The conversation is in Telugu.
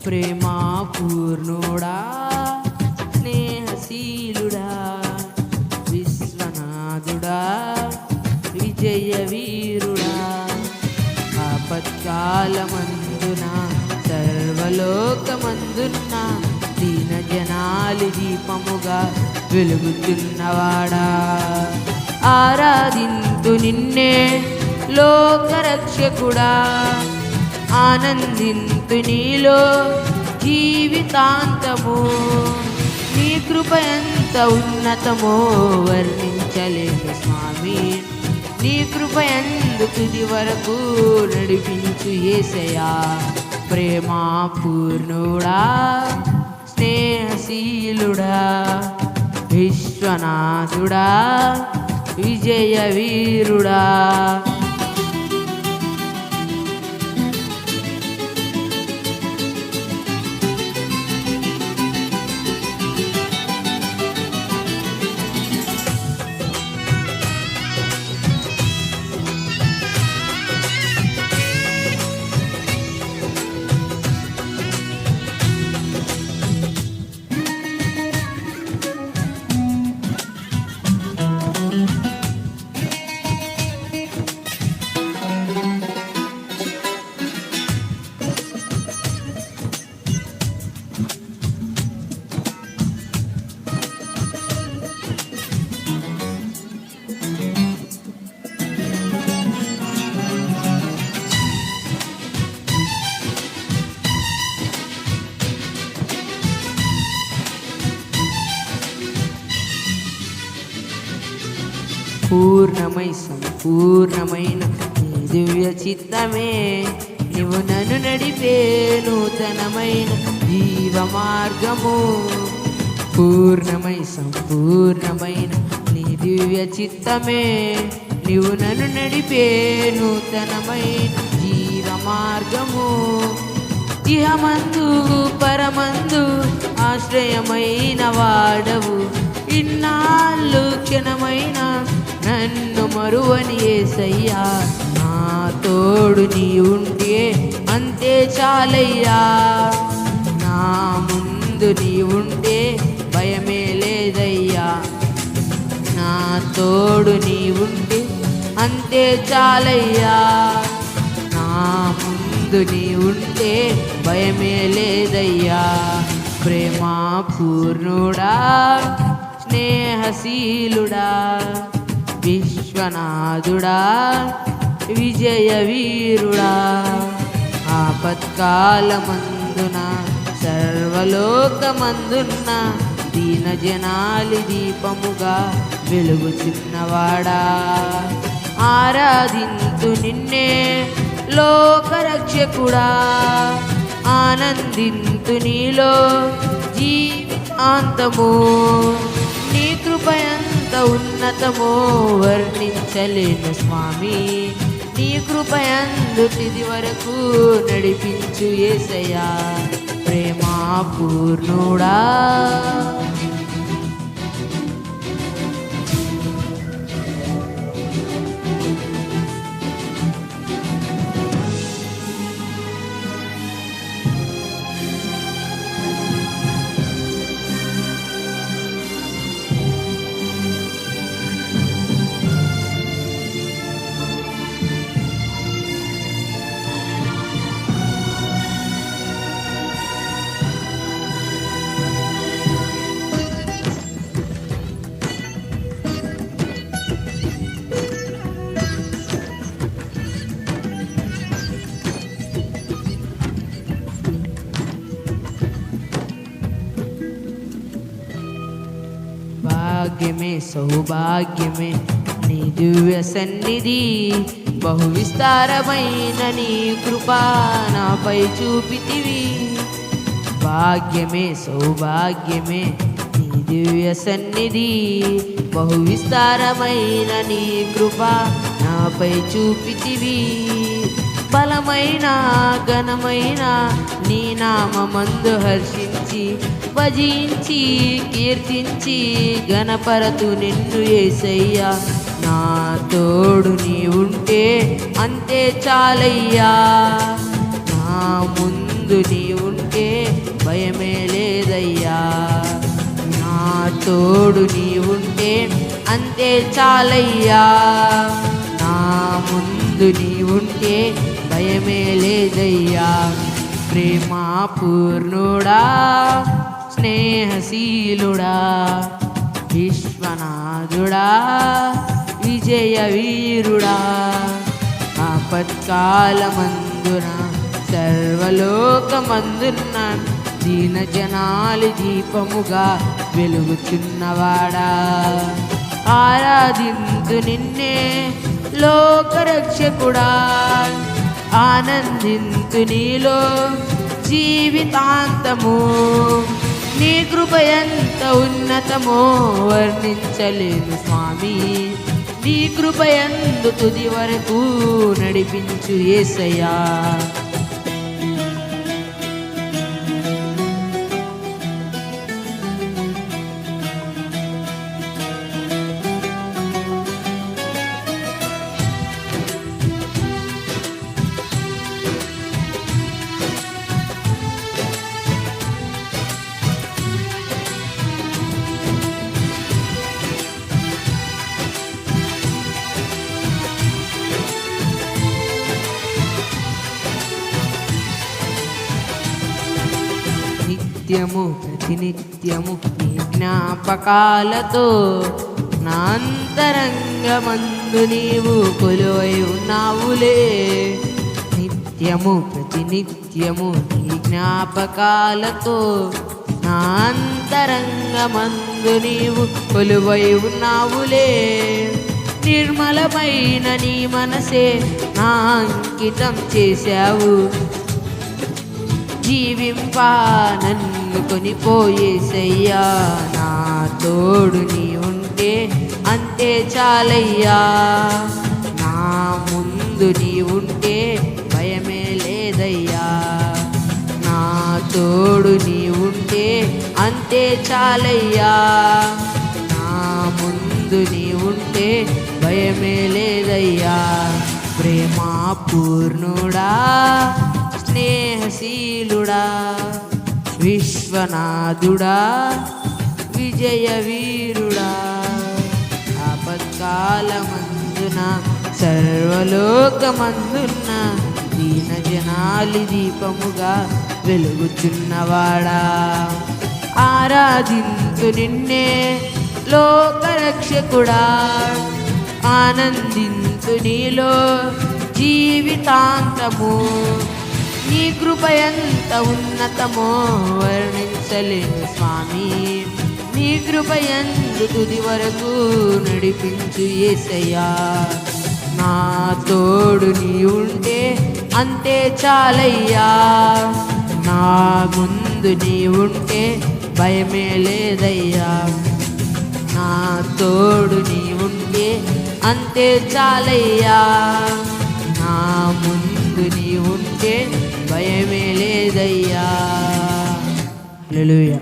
ప్రేమా పూర్ణుడా స్నేహశీలుడా విశ్వనాథుడా విజయ వీరుడా ఆపత్కాలమందున సర్వలోకమందున్న దీన జనాలి దీపముగా వెలుగుతున్నవాడా ఆరాధింతు నిన్నే లోకరక్షకుడా ఆనందింతు నీలో జీవితాంతము నీ కృప ఎంత ఉన్నతమో వర్ణించలేను స్వామి నీ కృప ఎందు తుది వరకు నడిపించు యేసయ్యా ప్రేమా పూర్ణుడా స్నేహశీలుడా విశ్వనాథుడా విజయ వీరుడా పూర్ణమై సంపూర్ణమైన నీ దివ్య చిత్తమే నీవు నన్ను నడిపే నూతనమైన జీవ మార్గము పూర్ణమై సంపూర్ణమైన నీ దివ్య చిత్తమే నీవు నన్ను నడిపే నూతనమైన జీవ మార్గము ఇహమందు పరమందు ఆశ్రయమైన వాడవు ఇన్నాళ్ళు క్షణమైన నన్ను మరువని యేసయ్యా నా తోడు నీ ఉంటే అంతే చాలయ్యా నా ముందు నీ ఉంటే భయమే లేదయ్యా నా తోడు నీ ఉంటే అంతే చాలయ్యా నా ముందు నీ ఉంటే భయమే లేదయ్యా ప్రేమా పూర్ణుడా స్నేహశీలుడా విశ్వనాథుడా విజయ వీరుడా ఆపత్కాలమందున సర్వలోకమందున్న దీన జనాలి దీపముగా వెలుగుచున్నవాడా ఆరాధింతు నిన్నే లోకరక్షకుడా ఆనందింతు నీలో జీవితాంతము నీ కృప ఎంత ఉన్నతమో వర్ణించలేను స్వామి నీ కృప ఎందు తుది వరకు నడిపించు యేసయ్యా ప్రేమా పూర్ణుడా భాగ్యమే సౌభాగ్యమే నీ దివ్య సన్నిధి బహు విస్తారమైన నీ కృపా నాపై చూపితివి భాగ్యమే సౌభాగ్యమే నీ దివ్య సన్నిధి బహు విస్తారమైన నీ కృపా నాపై చూపితివి బలమైన ఘనమైన నీ నామమందు హర్షించి భజించి కీర్తించి గణపరతు నిన్ను యేసయ్యా నా తోడు నీ ఉంటే అంతే చాలయ్యా నా ముందు నీ ఉంటే తోడు నీ ఉంటే అంతే చాలయ్యా. నా ముందు నీ ఉంటే భయమే లేదయ్యా. ప్రేమా పూర్ణుడా, స్నేహశీలుడా, విశ్వనాథుడా, విజయ వీరుడా, ఆపత్కాలమందున సర్వలోకమందున్న దీన జనాలి దీపముగా వెలుగుచున్నవాడా, ఆరాధింతు నిన్నే లోకరక్షకుడా, ఆనందింతు నీలో జీవితాంతము. నీ కృప ఎంత ఉన్నతమో వర్ణించలేను స్వామి. నీ కృప యందు తుది వరకు నడిపించు యేసయ్యా. నిత్యము ప్రతినిత్యము నీ జ్ఞాపకాలతో నా అంతరంగమందు నీవు కొలువై ఉన్నావులే. నిత్యము ప్రతినిత్యము నీ జ్ఞాపకాలతో నా అంతరంగమందు నీవు కొలువై ఉన్నావులే. నిర్మలమైన నీ మనసే నా అంకితం చేశావు. జీవింపా నన్ను కొనిపోయేసయ్యా. నా తోడు నీ ఉంటే అంతే చాలయ్యా. నా ముందు నీ ఉంటే భయమే లేదయ్యా. నా తోడు నీ ఉంటే అంతే చాలయ్యా. నా ముందు నీ ఉంటే భయమే లేదయ్యా. ప్రేమా పూర్ణుడా, స్నేహశీలుడా, విశ్వనాథుడా, విజయ వీరుడా, ఆపత్కాలమందున సర్వలోకమందున్న దీన జనాలి దీపముగా వెలుగుచున్నవాడా, ఆరాధించు నిన్నే లోకరక్షకుడా, ఆనందించు నీలో జీవితాంతము. నీ కృప ఎంత ఉన్నతమో వర్ణించలేను స్వామి. నీ కృప యందు తుది వరకు నడిపించు యేసయ్యా. నా తోడు నీ ఉంటే అంతే చాలయ్యా. నా ముందు నీ ఉంటే భయమే లేదయ్యా. నా తోడు నీ ఉంటే అంతే చాలయ్యా. నా ముందు నీ ఉంటే భయమే లేదయ్యా. హల్లెలూయా.